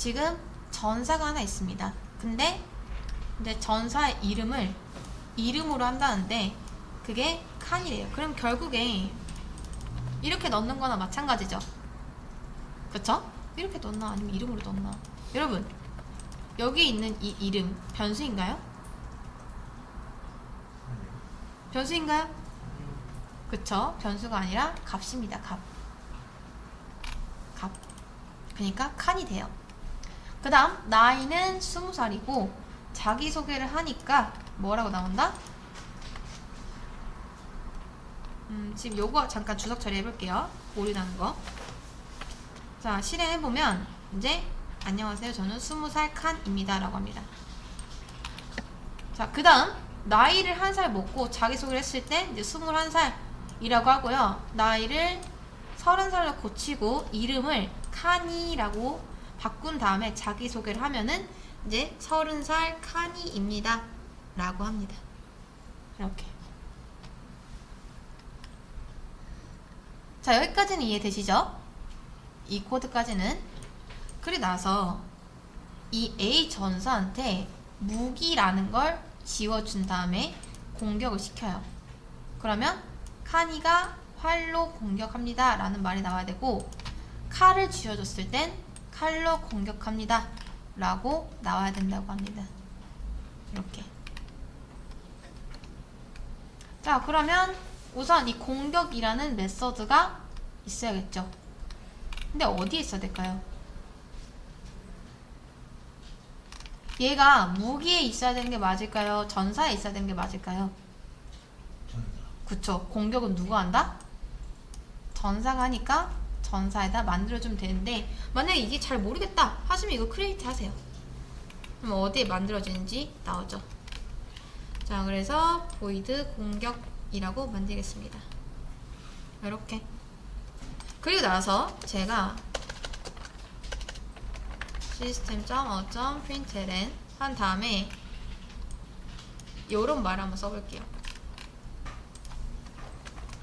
지금 전사가 하나 있습니다. 근데 이제 전사의 이름으로 한다는데 그게 칸이래요. 그럼 결국에 이렇게 넣는 거나 마찬가지죠. 그쵸? 이렇게 넣나 아니면 이름으로 넣나. 여러분 여기 있는 이 이름 변수인가요? 변수인가요? 그쵸? 변수가 아니라 값입니다. 값. 그러니까 칸이 돼요. 그 다음 나이는 20살이고 자기소개를 하니까 뭐라고 나온다? 지금 요거 잠깐 주석 처리해볼게요. 오류나는 거. 자, 실행해보면 이제 안녕하세요. 저는 20살 칸입니다. 라고 합니다. 자, 그 다음 나이를 1살 먹고 자기소개를 했을 때 이제 21살이라고 하고요. 나이를 30살로 고치고 이름을 칸이라고 바꾼 다음에 자기소개를 하면은 이제 30살 칸이입니다. 라고 합니다. 이렇게. 자, 여기까지는 이해되시죠? 이 코드까지는. 그리고 나서 이 A 전사한테 무기라는 걸 지워준 다음에 공격을 시켜요. 그러면 칸이가 활로 공격합니다 라는 말이 나와야 되고, 칼을 쥐어줬을 땐 칼로 공격합니다 라고 나와야 된다고 합니다. 이렇게. 자, 그러면 우선 이 공격이라는 메서드가 있어야겠죠. 근데 어디에 있어야 될까요? 얘가 무기에 있어야 되는 게 맞을까요? 전사에 있어야 되는 게 맞을까요? 전사. 그쵸. 공격은 누가 한다? 전사가 하니까 전사에다 만들어주면 되는데, 만약에 이게 잘 모르겠다 하시면 이거 크리에이트 하세요. 그럼 어디에 만들어지는지 나오죠. 자, 그래서 void 공격이라고 만들겠습니다. 이렇게. 그리고 나서 제가 system.out.println 한 다음에 요런 말 한번 써볼게요.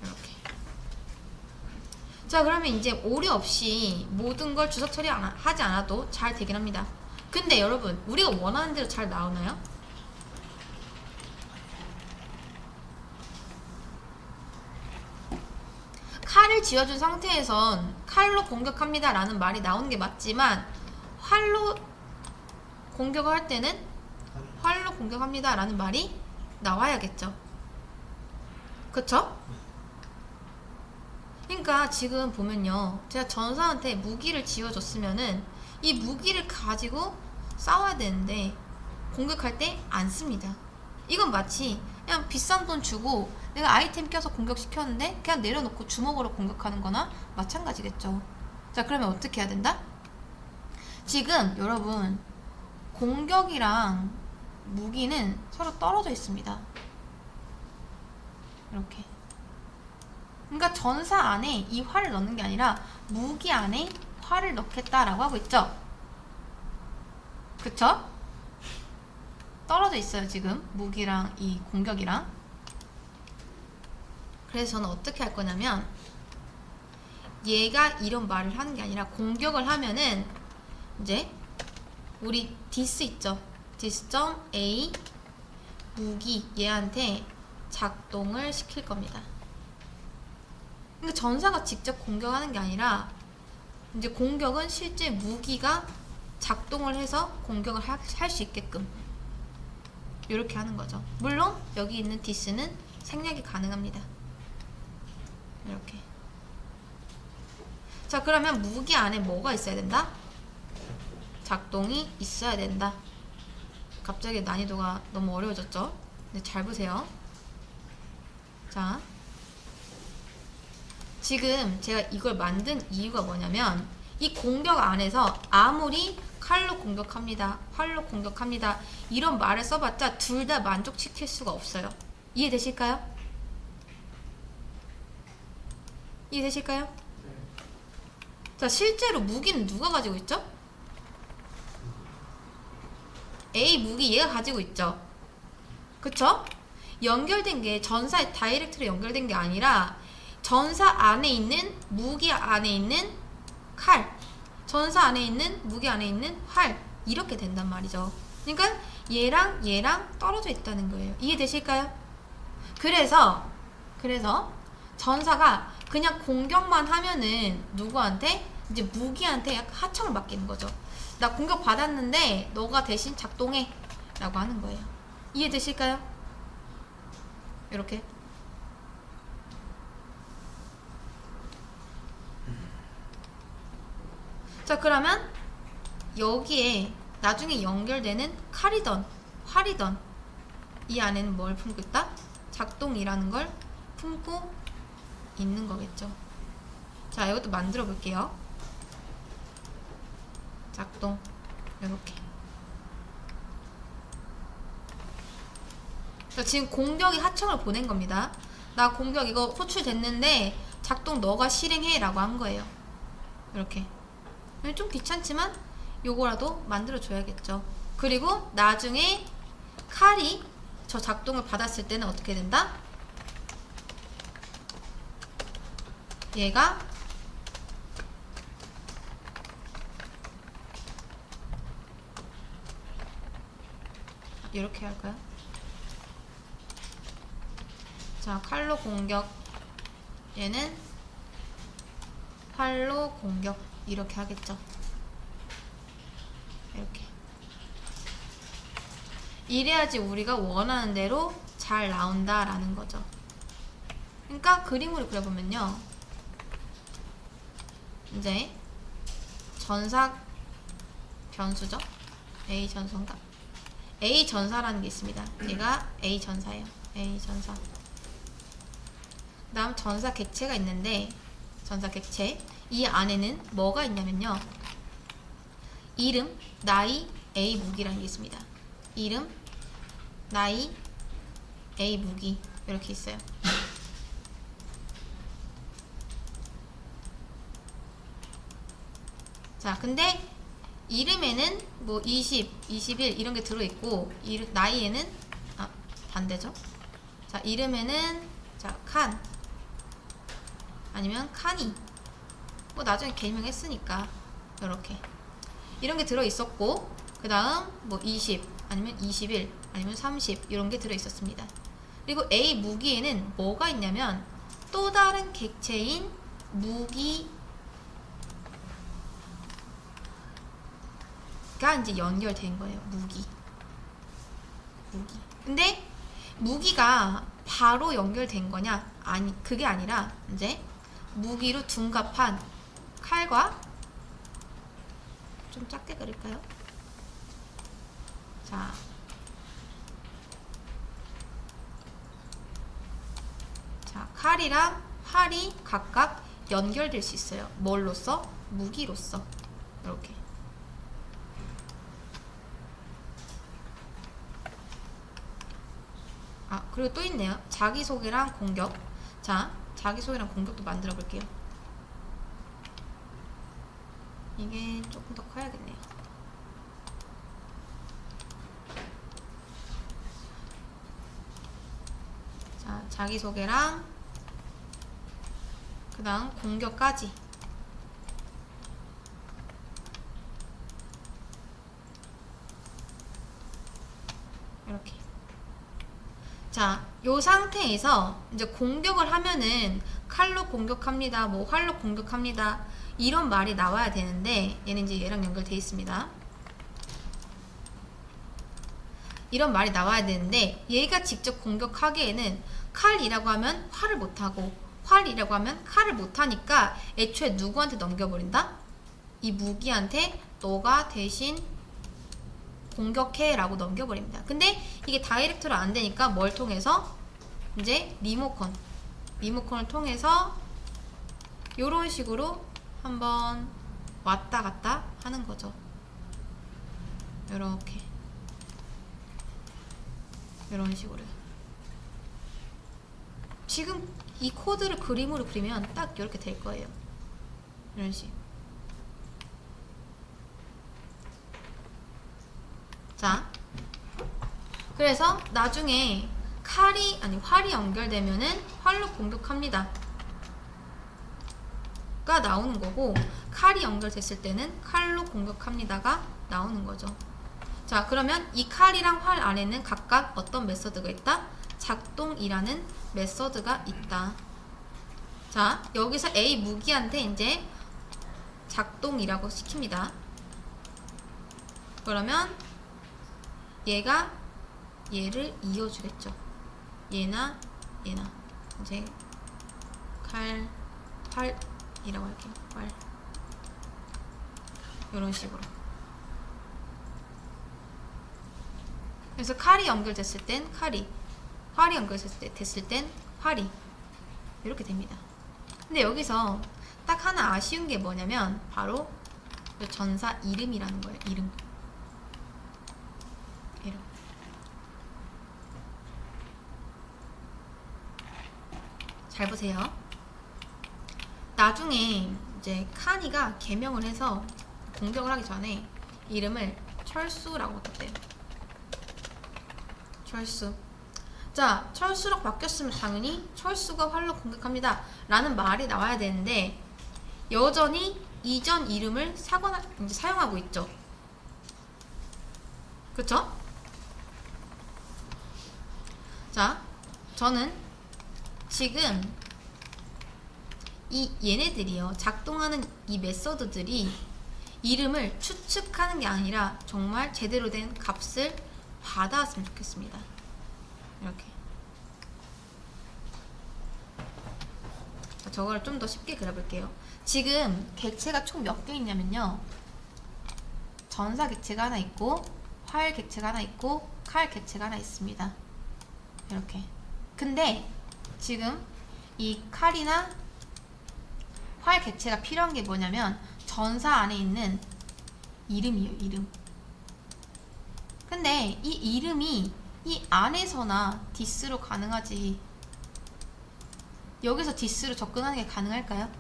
이렇게. 자, 그러면 이제 오류 없이 모든 걸 주석 처리하지 않아도 잘 되긴 합니다. 근데 여러분, 우리가 원하는 대로 잘 나오나요? 칼을 쥐어준 상태에선 칼로 공격합니다 라는 말이 나오는 게 맞지만, 활로 공격을 할 때는 활로 공격합니다 라는 말이 나와야겠죠. 그쵸? 그러니까 지금 보면요, 제가 전사한테 무기를 쥐어줬으면은 이 무기를 가지고 싸워야 되는데 공격할 때 안 씁니다. 이건 마치 그냥 비싼 돈 주고 내가 아이템 껴서 공격시켰는데 그냥 내려놓고 주먹으로 공격하는 거나 마찬가지겠죠. 자, 그러면 어떻게 해야 된다? 지금 여러분, 공격이랑 무기는 서로 떨어져 있습니다. 이렇게. 그러니까 전사 안에 이 활을 넣는 게 아니라 무기 안에 활을 넣겠다라고 하고 있죠. 그쵸? 떨어져 있어요. 지금 무기랑 이 공격이랑. 그래서 저는 어떻게 할 거냐면, 얘가 이런 말을 하는 게 아니라 공격을 하면은 이제 우리 this 있죠. this.a 무기 얘한테 작동을 시킬 겁니다. 그러니까 전사가 직접 공격하는 게 아니라 이제 공격은 실제 무기가 작동을 해서 공격을 할 수 있게끔 이렇게 하는 거죠. 물론 여기 있는 this는 생략이 가능합니다. 이렇게. 자, 그러면 무기 안에 뭐가 있어야 된다? 작동이 있어야 된다. 갑자기 난이도가 너무 어려워졌죠? 근데 잘 보세요. 자, 지금 제가 이걸 만든 이유가 뭐냐면, 이 공격 안에서 아무리 칼로 공격합니다, 활로 공격합니다 이런 말을 써봤자 둘 다 만족시킬 수가 없어요. 이해되실까요? 이해되실까요? 자, 실제로 무기는 누가 가지고 있죠? A 무기 얘가 가지고 있죠. 그쵸? 연결된 게 전사의 다이렉트로 연결된 게 아니라 전사 안에 있는 무기 안에 있는 칼, 전사 안에 있는 무기 안에 있는 활 이렇게 된단 말이죠. 그러니까 얘랑 얘랑 떨어져 있다는 거예요. 이해되실까요? 그래서 전사가 그냥 공격만 하면은 누구한테? 이제 무기한테 약간 하청을 맡기는 거죠. 나 공격 받았는데 너가 대신 작동해 라고 하는 거예요. 이해되실까요? 이렇게. 자, 그러면 여기에 나중에 연결되는 칼이던 활이던 이 안에는 뭘 품고 있다? 작동이라는 걸 품고 있는 거겠죠. 자, 이것도 만들어 볼게요. 작동 이렇게. 자, 지금 공격이 하청을 보낸 겁니다. 나 공격 이거 호출됐는데 작동 너가 실행해 라고 한 거예요. 이렇게. 좀 귀찮지만 요거라도 만들어 줘야겠죠. 그리고 나중에 칼이 저 작동을 받았을 때는 어떻게 된다? 얘가 이렇게 할까요? 자, 칼로 공격, 얘는 활로 공격 이렇게 하겠죠. 이렇게. 이래야지 우리가 원하는 대로 잘 나온다 라는 거죠. 그러니까 그림으로 그려보면요, 이제 전사 변수죠. A 전선가 A 전사라는 게 있습니다. 얘가 A 전사예요. A 전사. 다음 전사 객체가 있는데, 전사 객체 이 안에는 뭐가 있냐면요, 이름, 나이, A 무기라는 게 있습니다. 이름, 나이, A 무기 이렇게 있어요. 자, 근데 이름에는 뭐 20, 21 이런 게 들어있고, 나이에는 반대죠. 자, 이름에는 자, 칸 아니면 카니, 뭐 나중에 개명했으니까 이렇게 이런 게 들어있었고, 그 다음 뭐 20 아니면 21 아니면 30 이런 게 들어있었습니다. 그리고 A 무기에는 뭐가 있냐면 또 다른 객체인 무기가 이제 연결된 거예요. 무기. 근데 무기가 바로 연결된 거냐? 아니, 그게 아니라 이제 무기로 둔갑한 칼과, 좀 작게 그릴까요? 자, 칼이랑 활이 각각 연결될 수 있어요. 뭘로써? 무기로써. 이렇게. 그리고 또 있네요. 자기소개랑 공격. 자, 자기소개랑 공격도 만들어 볼게요. 이게 조금 더 커야겠네요. 자, 자기소개랑 그 다음 공격까지. 이렇게. 자, 요 상태에서 이제 공격을 하면은 칼로 공격합니다, 뭐 활로 공격합니다 이런 말이 나와야 되는데, 얘는 이제 얘랑 연결되어 있습니다. 이런 말이 나와야 되는데, 얘가 직접 공격하기에는 칼이라고 하면 활을 못하고 활이라고 하면 칼을 못하니까 애초에 누구한테 넘겨버린다? 이 무기한테 너가 대신 공격해 라고 넘겨버립니다. 근데 이게 다이렉트로 안 되니까 뭘 통해서? 이제 리모컨을 통해서 요런 식으로 한번 왔다 갔다 하는 거죠. 요렇게. 요런 식으로. 지금 이 코드를 그림으로 그리면 딱 이렇게 될 거예요. 이런 식. 자, 그래서 나중에 활이 연결되면은 활로 공격합니다 가 나오는 거고, 칼이 연결됐을 때는 칼로 공격합니다가 나오는 거죠. 자, 그러면 이 칼이랑 활 안에는 각각 어떤 메서드가 있다? 작동이라는 메서드가 있다. 자, 여기서 A 무기한테 이제 작동이라고 시킵니다. 그러면 얘가 얘를 이어주겠죠. 얘나 얘나 이제 칼, 활이라고 할게요. 활. 이런 식으로. 그래서 칼이 연결됐을 땐 칼이, 활이 연결됐을 땐 활이 이렇게 됩니다. 근데 여기서 딱 하나 아쉬운 게 뭐냐면 바로 이 전사 이름이라는 거예요. 이름. 잘 보세요. 나중에 이제 칸이가 개명을 해서 공격을 하기 전에 이름을 철수라고 떴대요. 철수. 자, 철수로 바뀌었으면 당연히 철수가 활로 공격합니다 라는 말이 나와야 되는데 여전히 이전 이름을 이제 사용하고 있죠. 그쵸? 자, 저는 지금 얘네들이요, 작동하는 이 메서드들이 이름을 추측하는 게 아니라 정말 제대로 된 값을 받아왔으면 좋겠습니다. 이렇게. 자, 저걸 좀 더 쉽게 그려볼게요. 지금 객체가 총 몇 개 있냐면요, 전사 객체가 하나 있고 활 객체가 하나 있고 칼 객체가 하나 있습니다. 이렇게. 근데 지금 이 칼이나 활 객체가 필요한 게 뭐냐면 전사 안에 있는 이름이에요. 이름. 근데 이 이름이 이 안에서나 디스로 가능하지, 여기서 디스로 접근하는 게 가능할까요?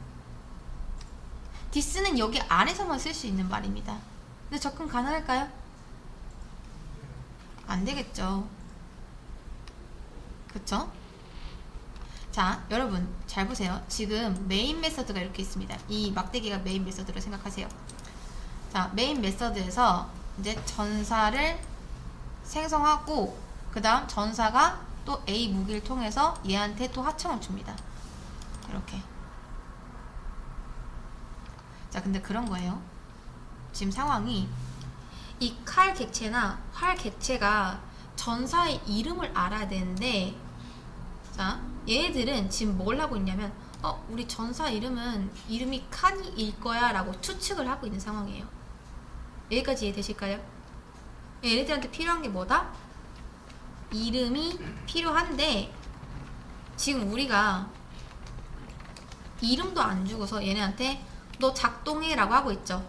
디스는 여기 안에서만 쓸 수 있는 말입니다. 근데 접근 가능할까요? 안 되겠죠. 그쵸? 자, 여러분 잘 보세요. 지금 메인 메서드가 이렇게 있습니다. 이 막대기가 메인 메서드로 생각하세요. 자, 메인 메서드에서 이제 전사를 생성하고 그 다음 전사가 또 A 무기를 통해서 얘한테 또 하청을 줍니다. 이렇게. 자, 근데 그런 거예요. 지금 상황이 이 칼 객체나 활 객체가 전사의 이름을 알아야 되는데, 자, 얘네들은 지금 뭘 하고 있냐면 우리 전사 이름이 칸이일 거야 라고 추측을 하고 있는 상황이에요. 여기까지 이해되실까요? 얘네들한테 필요한 게 뭐다? 이름이 필요한데 지금 우리가 이름도 안 주고서 얘네한테 너 작동해 라고 하고 있죠.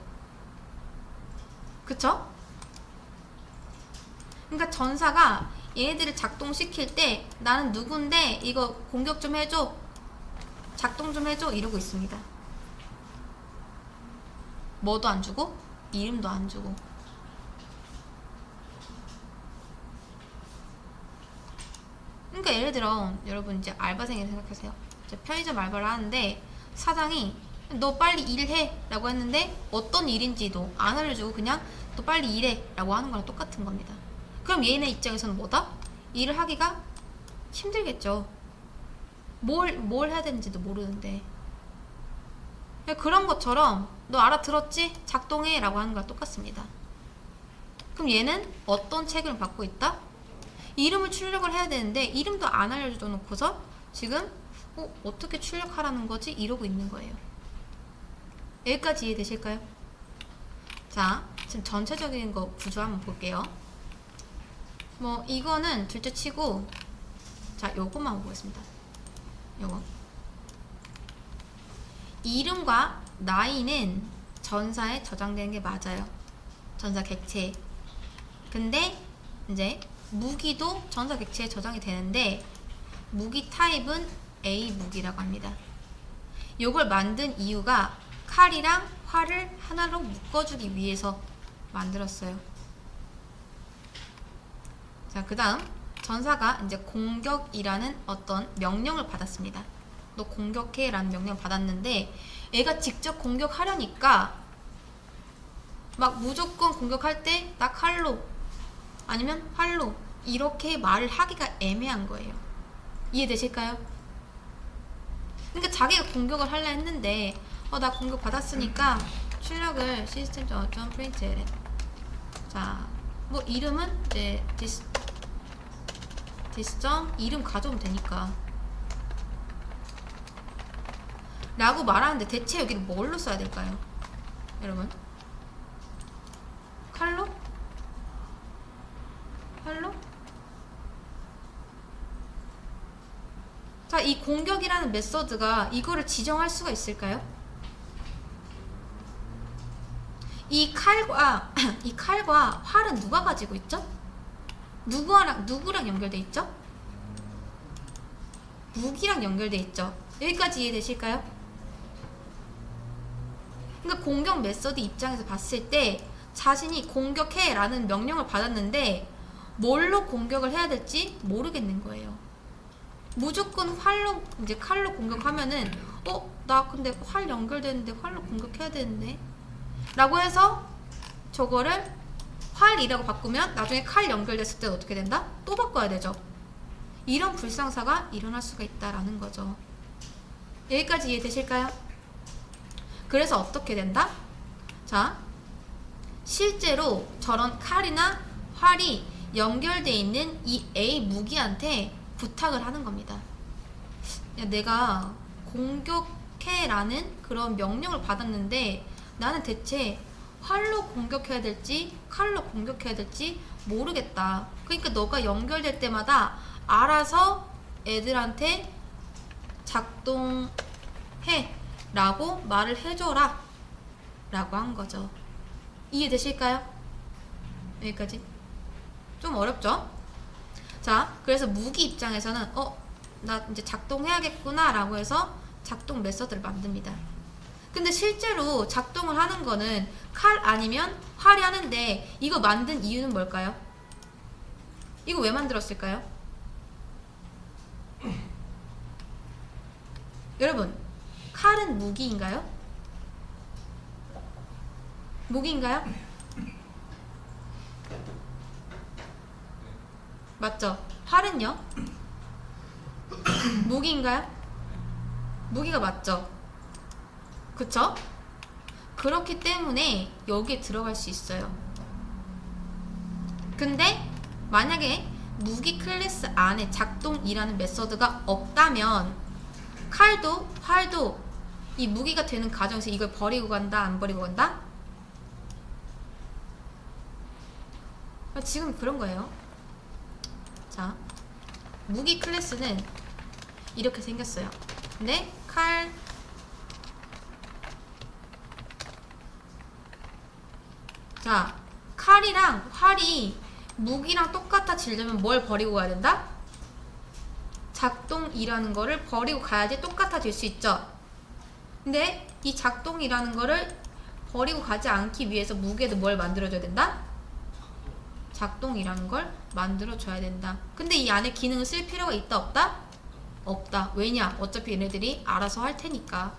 그쵸? 그러니까 전사가 얘네들을 작동시킬 때 나는 누군데 이거 공격 좀 해줘, 작동 좀 해줘 이러고 있습니다. 뭐도 안 주고 이름도 안 주고. 그러니까 예를 들어 여러분 이제 알바생이라 생각하세요. 이제 편의점 알바를 하는데 사장이 너 빨리 일해 라고 했는데 어떤 일인지도 안 알려주고 그냥 너 빨리 일해 라고 하는 거랑 똑같은 겁니다. 그럼 얘네 입장에서는 뭐다? 일을 하기가 힘들겠죠. 뭘 해야 되는지도 모르는데. 그런 것처럼 너 알아들었지? 작동해 라고 하는 거랑 똑같습니다. 그럼 얘는 어떤 책임을 받고 있다? 이름을 출력을 해야 되는데 이름도 안 알려줘 놓고서 지금 어떻게 출력하라는 거지? 이러고 있는 거예요. 여기까지 이해되실까요? 자, 지금 전체적인 거 구조 한번 볼게요. 뭐 이거는 둘째 치고, 자, 요것만 보겠습니다. 요거 이름과 나이는 전사에 저장되는 게 맞아요. 전사 객체. 근데 이제 무기도 전사 객체에 저장이 되는데 무기 타입은 A 무기라고 합니다. 요걸 만든 이유가 칼이랑 활을 하나로 묶어주기 위해서 만들었어요. 자, 그 다음 전사가 이제 공격이라는 어떤 명령을 받았습니다. 너 공격해 라는 명령 받았는데 애가 직접 공격하려니까 막 무조건 공격할 때 나 칼로 아니면 활로 이렇게 말을 하기가 애매한 거예요. 이해되실까요? 그러니까 자기가 공격을 하려 했는데 나 공격 받았으니까 출력을 system.printLN 자, 뭐 이름은 이제 this 이름 가져오면 되니까 라고 말하는데 대체 여기를 뭘로 써야 될까요? 여러분 칼로? 활로? 자, 이 공격이라는 메서드가 이거를 지정할 수가 있을까요? 이 칼과 활은 누가 가지고 있죠? 누구랑 연결돼 있죠? 무기랑 연결돼 있죠. 여기까지 이해되실까요? 그러니까 공격 메서드 입장에서 봤을 때 자신이 공격해 라는 명령을 받았는데 뭘로 공격을 해야 될지 모르겠는 거예요. 무조건 활로 이제 칼로 공격하면은 나 근데 활 연결되는데 활로 공격해야 되는데 라고 해서 저거를 활이라고 바꾸면 나중에 칼 연결됐을 때 어떻게 된다? 또 바꿔야 되죠. 이런 불상사가 일어날 수가 있다라는 거죠. 여기까지 이해되실까요? 그래서 어떻게 된다? 자, 실제로 저런 칼이나 활이 연결되어 있는 이 A 무기한테 부탁을 하는 겁니다. 야, 내가 공격해 라는 그런 명령을 받았는데 나는 대체 활로 공격해야 될지 칼로 공격해야 될지 모르겠다. 그러니까 너가 연결될 때마다 알아서 애들한테 작동해 라고 말을 해줘라 라고 한 거죠. 이해되실까요? 여기까지? 좀 어렵죠? 자, 그래서 무기 입장에서는 나 이제 작동해야겠구나 라고 해서 작동 메서드를 만듭니다. 근데 실제로 작동을 하는 거는 칼 아니면 활이 하는데 이거 만든 이유는 뭘까요? 이거 왜 만들었을까요? 여러분, 칼은 무기인가요? 무기인가요? 맞죠? 활은요? 무기인가요? 무기가 맞죠? 그쵸? 그렇기 때문에 여기에 들어갈 수 있어요. 근데 만약에 무기 클래스 안에 작동이라는 메서드가 없다면 칼도 활도 이 무기가 되는 과정에서 이걸 버리고 간다 안 버리고 간다? 지금 그런 거예요. 자, 무기 클래스는 이렇게 생겼어요. 근데 칼 자, 칼이랑 활이 무기랑 똑같아지려면 뭘 버리고 가야 된다? 작동이라는 거를 버리고 가야지 똑같아질 수 있죠. 근데 이 작동이라는 거를 버리고 가지 않기 위해서 무기에도 뭘 만들어줘야 된다? 작동이라는 걸 만들어줘야 된다. 근데 이 안에 기능을 쓸 필요가 있다 없다? 없다. 왜냐? 어차피 얘네들이 알아서 할 테니까.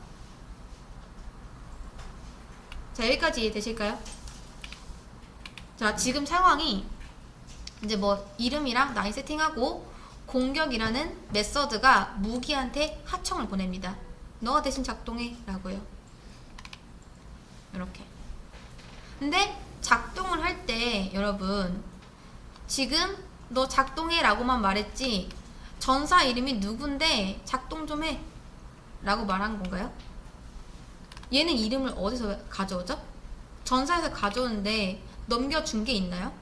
자, 여기까지 이해되실까요? 자, 지금 상황이 이제 뭐 이름이랑 나이 세팅하고 공격이라는 메서드가 무기한테 하청을 보냅니다. 너가 대신 작동해 라고요. 이렇게. 근데 작동을 할 때 여러분 지금 너 작동해 라고만 말했지 전사 이름이 누군데 작동 좀 해 라고 말한 건가요? 얘는 이름을 어디서 가져오죠? 전사에서 가져오는데 넘겨준 게 있나요?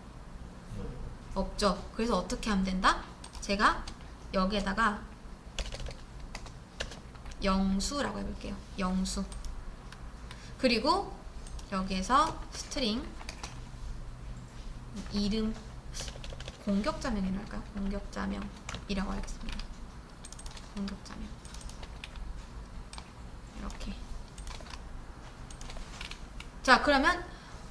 없죠. 그래서 어떻게 하면 된다? 제가 여기에다가 영수라고 해볼게요. 영수. 그리고 여기에서 스트링 이름 공격자명이라고 할까요? 공격자명이라고 하겠습니다. 공격자명 이렇게. 자, 그러면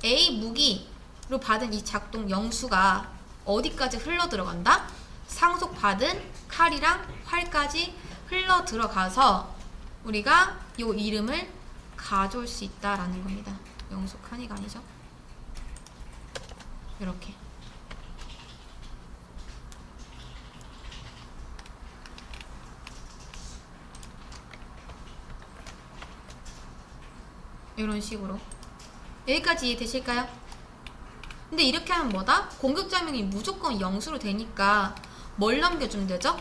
A 무기로 받은 이 작동 영수가 어디까지 흘러 들어간다? 상속 받은 칼이랑 활까지 흘러 들어가서 우리가 이 이름을 가져올 수 있다라는 겁니다. 영속한이가 아니죠. 이렇게. 이런 식으로. 여기까지 이해되실까요? 근데 이렇게 하면 뭐다? 공격자명이 무조건 영수로 되니까 뭘 넘겨주면 되죠?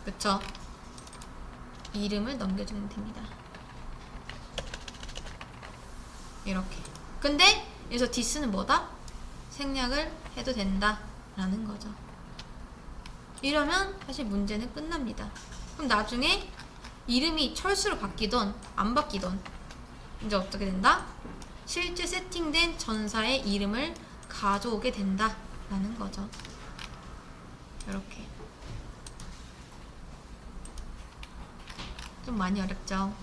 그쵸? 이름을 넘겨주면 됩니다. 이렇게. 근데 여기서 this는 뭐다? 생략을 해도 된다 라는 거죠. 이러면 사실 문제는 끝납니다. 그럼 나중에 이름이 철수로 바뀌던 안 바뀌던 이제 어떻게 된다? 실제 세팅된 전사의 이름을 가져오게 된다 라는 거죠. 이렇게. 좀 많이 어렵죠?